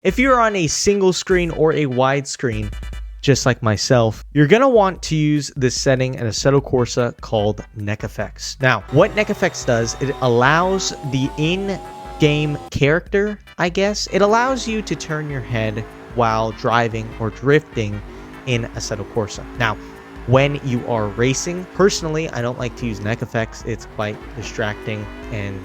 If you're on a single screen or a wide screen, just like myself, you're going to want to use this setting in Assetto Corsa called Neck Effects. Now, what Neck Effects does, it allows the in-game character, I guess, it allows you to turn your head while driving or drifting in Assetto Corsa. Now, when you are racing, personally, I don't like to use Neck Effects. It's quite distracting and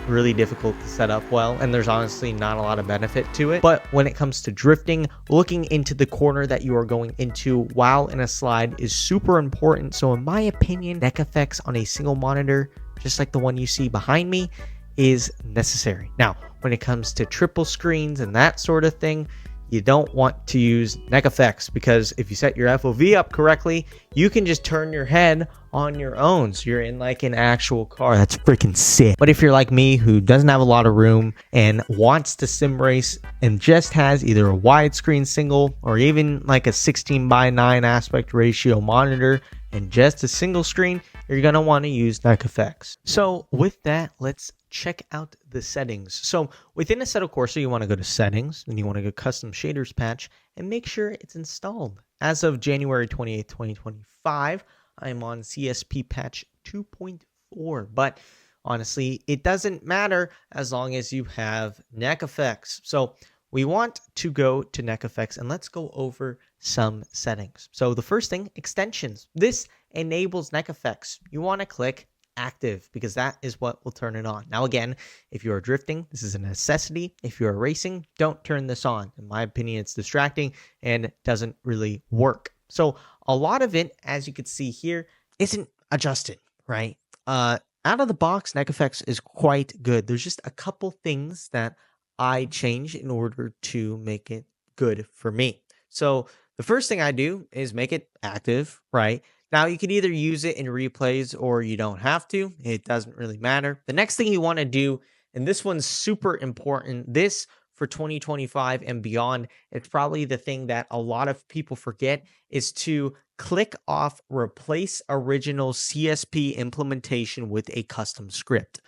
really difficult to set up well, and there's honestly not a lot of benefit to it. But when it comes to drifting, looking into the corner that you are going into while in a slide is super important. So in my opinion, Neck Effects on a single monitor, just like the one you see behind me, is necessary. Now, when it comes to triple screens and that sort of thing, you don't want to use Neck Effects, because if you set your FOV up correctly, you can just turn your head on your own. So you're in like an actual car. That's freaking sick. But if you're like me, who doesn't have a lot of room and wants to sim race and just has either a widescreen single or even like a 16:9 aspect ratio monitor and just a single screen, you're going to want to use Neck Effects. So with that, let's check out the settings. So within Assetto Corsa, you want to go to settings and you want to go custom shaders patch and make sure it's installed. As of January 28th, 2025, I'm on CSP patch 2.4, but honestly, it doesn't matter as long as you have Neck Effects. So we want to go to Neck Effects and let's go over some settings. So the first thing, extensions. This enables Neck Effects. You want to click active because that is what will turn it on. Now again, if you are drifting, this is a necessity. If you are racing, don't turn this on. In my opinion, it's distracting and doesn't really work. So a lot of it, as you can see here, isn't adjusted, right? Out of the box, Neck Effects is quite good. There's just a couple things that I change in order to make it good for me. So the first thing I do is make it active, right? Now, you can either use it in replays or you don't have to. It doesn't really matter. The next thing you want to do, and this one's super important, this for 2025 and beyond, it's probably the thing that a lot of people forget, is to click off replace original CSP implementation with a custom script.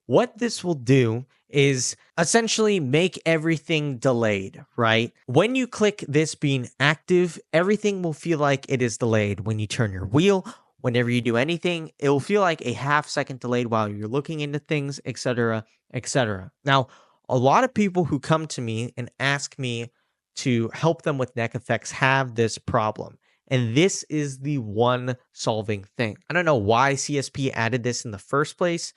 What this will do is essentially make everything delayed, right? When you click this being active, everything will feel like it is delayed. When you turn your wheel, whenever you do anything, it will feel like a half-second delayed while you're looking into things, etc., etc. Now, a lot of people who come to me and ask me to help them with Neck Effects have this problem. And this is the one solving thing. I don't know why CSP added this in the first place.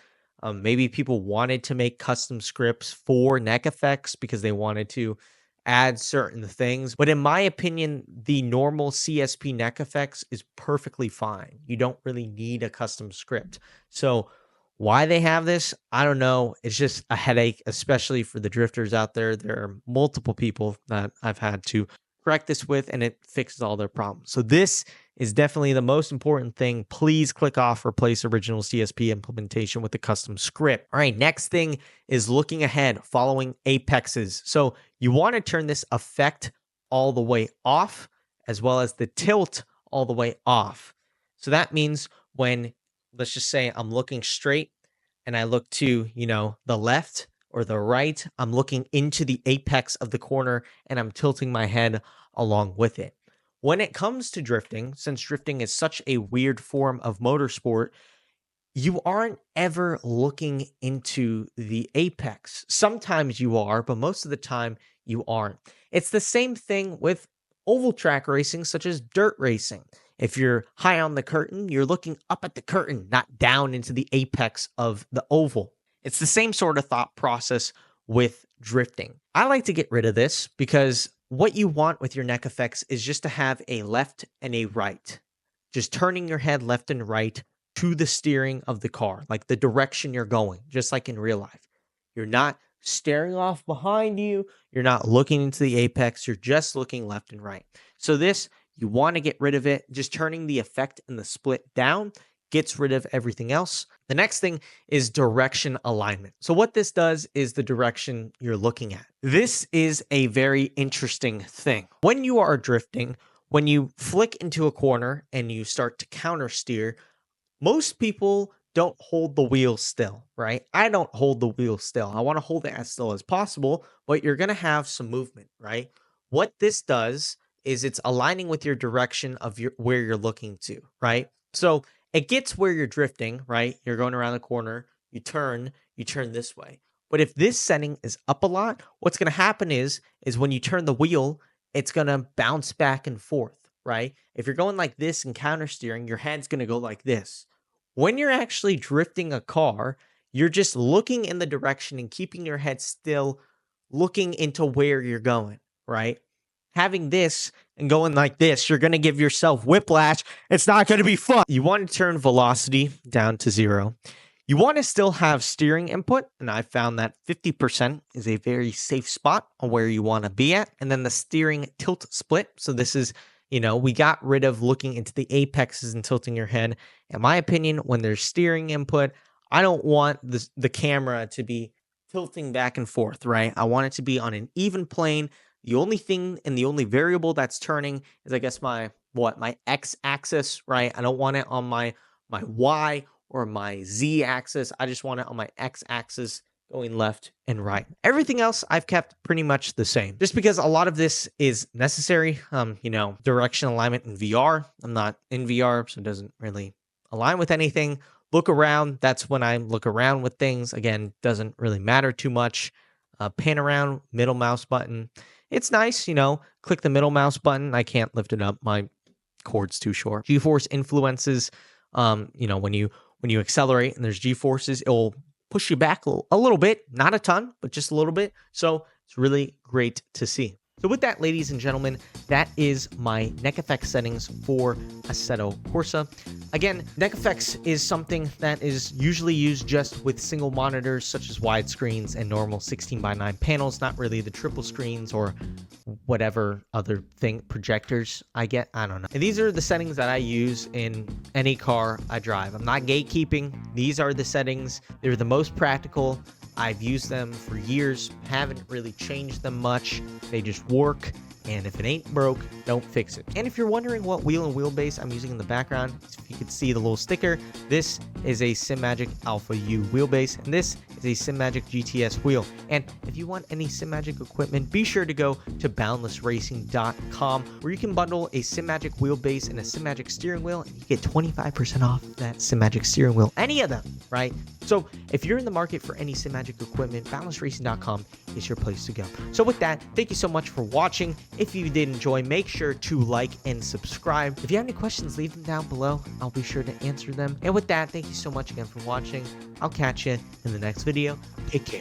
Maybe people wanted to make custom scripts for Neck Effects because they wanted to add certain things. But in my opinion, the normal CSP Neck Effects is perfectly fine. You don't really need a custom script. So why they have this, I don't know. It's just a headache, especially for the drifters out there. There are multiple people that I've had to correct this with, and it fixes all their problems. So this is definitely the most important thing. Please click off replace original CSP implementation with a custom script. All right, next thing is looking ahead, following apexes. So you want to turn this effect all the way off, as well as the tilt all the way off. So that means when, let's just say I'm looking straight and I look to, the left or the right, I'm looking into the apex of the corner and I'm tilting my head along with it. When it comes to drifting, since drifting is such a weird form of motorsport, you aren't ever looking into the apex. Sometimes you are, but most of the time you aren't. It's the same thing with oval track racing, such as dirt racing. If you're high on the curtain, you're looking up at the curtain, not down into the apex of the oval. It's the same sort of thought process with drifting. I like to get rid of this because what you want with your Neck Effects is just to have a left and a right. Just turning your head left and right to the steering of the car, like the direction you're going, just like in real life. You're not staring off behind you. You're not looking into the apex. You're just looking left and right. So this, you want to get rid of it. Just turning the effect and the split down gets rid of everything else. The next thing is direction alignment. So what this does is the direction you're looking at. This is a very interesting thing. When you are drifting, when you flick into a corner and you start to counter steer, most people don't hold the wheel still, right? I don't hold the wheel still. I want to hold it as still as possible, but you're going to have some movement, right? What this does is it's aligning with your direction of where you're looking to, right? So it gets where you're drifting, right? You're going around the corner, you turn this way. But if this setting is up a lot, what's going to happen is when you turn the wheel, it's going to bounce back and forth, right? If you're going like this and counter steering, your head's going to go like this. When you're actually drifting a car, you're just looking in the direction and keeping your head still, looking into where you're going, right? Having this and going like this, you're going to give yourself whiplash. It's not going to be fun. You want to turn velocity down to 0. You want to still have steering input, and I found that 50% is a very safe spot on where you want to be at. And then the steering tilt split. So this is, we got rid of looking into the apexes and tilting your head. In my opinion, when there's steering input, I don't want the camera to be tilting back and forth, right? I want it to be on an even plane. The only thing and the only variable that's turning is, I guess, my x-axis, right? I don't want it on my y or my z-axis. I just want it on my x-axis going left and right. Everything else I've kept pretty much the same, just because a lot of this is necessary. Direction alignment in VR. I'm not in VR, so it doesn't really align with anything. Look around. That's when I look around with things. Again, doesn't really matter too much. Pan around, middle mouse button. It's nice, click the middle mouse button. I can't lift it up. My cord's too short. G-force influences, when you accelerate and there's G-forces, it will push you back a little bit, not a ton, but just a little bit. So it's really great to see. So with that, ladies and gentlemen, that is my neck effects settings for Assetto Corsa. Again, neck effects is something that is usually used just with single monitors, such as wide screens and normal 16:9 panels, not really the triple screens or whatever other thing, projectors I get. I don't know. And these are the settings that I use in any car I drive. I'm not gatekeeping. These are the settings. They're the most practical. I've used them for years, haven't really changed them much. They just work, and if it ain't broke, don't fix it. And if you're wondering what wheel and wheelbase I'm using in the background, if you could see the little sticker, this is a SimMagic Alpha U wheelbase, and this is a SimMagic GTS wheel. And if you want any SimMagic equipment, be sure to go to boundlessracing.com, where you can bundle a SimMagic wheelbase and a SimMagic steering wheel, and you get 25% off that SimMagic steering wheel, any of them, right? So if you're in the market for any SimMagic equipment, boundlessracing.com is your place to go. So with that, thank you so much for watching. If you did enjoy, make sure to like and subscribe. If you have any questions, leave them down below. I'll be sure to answer them. And with that, thank you so much again for watching. I'll catch you in the next video. Take care.